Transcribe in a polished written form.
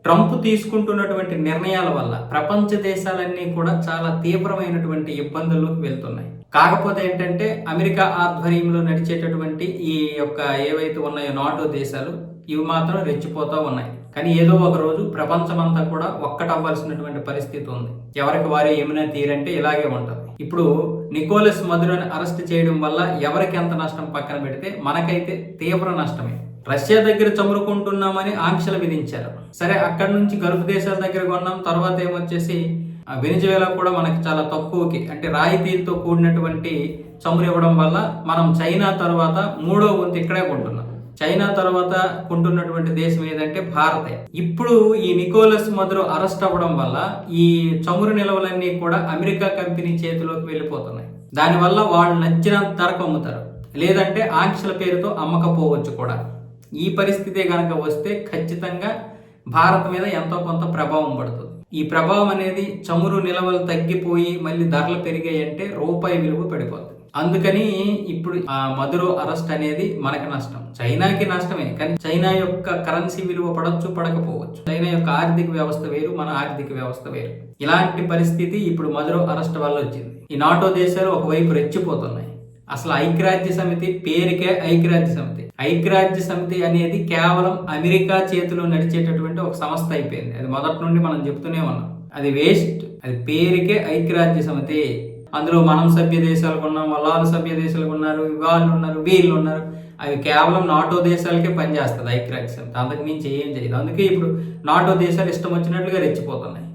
Trump తీసుకుంటున్నటువంటి నిర్ణయాల వల్ల ప్రపంచ దేశాలన్నీ కూడా చాలా తీవ్రమైనటువంటి ఇబ్బందుల్లోకి వెళ్తున్నాయి. కాకపోతే ఏంటంటే అమెరికా ఆధ్వర్యంలో నడిచేటటువంటి ఈ యొక్క ఏవైతే ఉన్నాయో నాటో దేశాలు ఇవి మాత్రం రెచ్చిపోతూ ఉన్నాయి. కానీ ఏదో ఒక రోజు ప్రపంచమంతా కూడా ఒక్కటవ్వాల్సినటువంటి పరిస్థితి ఉంది. ఎవరికి వారే ఏమైనా తీరంటే ఇలాగే ఉంటుంది. ఇప్పుడు నికోలస్ మదురోని అరెస్ట్ చేయడం వల్ల ఎవరికి ఎంత నష్టం పక్కన పెడితే మనకైతే తీవ్ర నష్టమే. రష్యా దగ్గర చమురుకుంటున్నామని ఆంక్షలు విధించారు. సరే, అక్కడి నుంచి గల్ఫ్ దేశాల దగ్గర కొన్నాం. తర్వాత ఏమొచ్చేసి వెనిజువేలా కూడా మనకి చాలా తక్కువకి అంటే రాయితీలతో కూడినటువంటి చమురు ఇవ్వడం వల్ల మనం చైనా తర్వాత 3వ వంతు ఇక్కడే కొంటున్నాం. చైనా తర్వాత కొంటున్నటువంటి దేశం ఏదంటే భారతే. ఇప్పుడు ఈ నికోలస్ మదురో అరెస్ట్ అవ్వడం వల్ల ఈ చమురు నిల్వలన్నీ కూడా అమెరికా కంపెనీ చేతిలోకి వెళ్ళిపోతున్నాయి. దానివల్ల వాళ్ళు నచ్చినంత ధరకు అమ్ముతారు, లేదంటే ఆంక్షల పేరుతో అమ్మకపోవచ్చు కూడా. ఈ పరిస్థితే కనుక వస్తే ఖచ్చితంగా భారత్ మీద ఎంతో కొంత ప్రభావం పడుతుంది. ఈ ప్రభావం అనేది చమురు నిల్వలు తగ్గిపోయి మళ్ళీ ధరలు పెరిగాయంటే రూపాయి విలువ పడిపోతుంది. అందుకని ఇప్పుడు ఆ మదురో అరెస్ట్ అనేది మనకు నష్టం, చైనాకి నష్టమే. కానీ చైనా యొక్క కరెన్సీ విలువ పడవచ్చు, పడకపోవచ్చు. చైనా యొక్క ఆర్థిక వ్యవస్థ వేరు, మన ఆర్థిక వ్యవస్థ వేరు. ఇలాంటి పరిస్థితి ఇప్పుడు మదురో అరెస్ట్ వల్ల వచ్చింది. ఈ నాటో దేశాలు ఒకవైపు రెచ్చిపోతున్నాయి. అసలు ఐక్యరాజ్య సమితి పేరుకే ఐక్యరాజ్య సమితి. ఐక్యరాజ్య సమితి అనేది కేవలం అమెరికా చేతిలో నడిచేటటువంటి ఒక సంస్థ అయిపోయింది. అది మొదటి నుండి మనం చెప్తూనే ఉన్నాం. అది వేస్ట్. అది పేరుకే ఐక్యరాజ్య సమితి. అందులో మనం సభ్య దేశాలకు ఉన్నాం, వాళ్ళు సభ్య దేశాలకు ఉన్నారు, వాళ్ళు ఉన్నారు, వీళ్ళు ఉన్నారు. అవి కేవలం నాటో దేశాలకే పనిచేస్తుంది ఐక్యరాజ్య సమితి. అంతకు మించి ఏం చేయదు. అందుకే ఇప్పుడు నాటో దేశాలు ఇష్టం వచ్చినట్లుగా రెచ్చిపోతున్నాయి.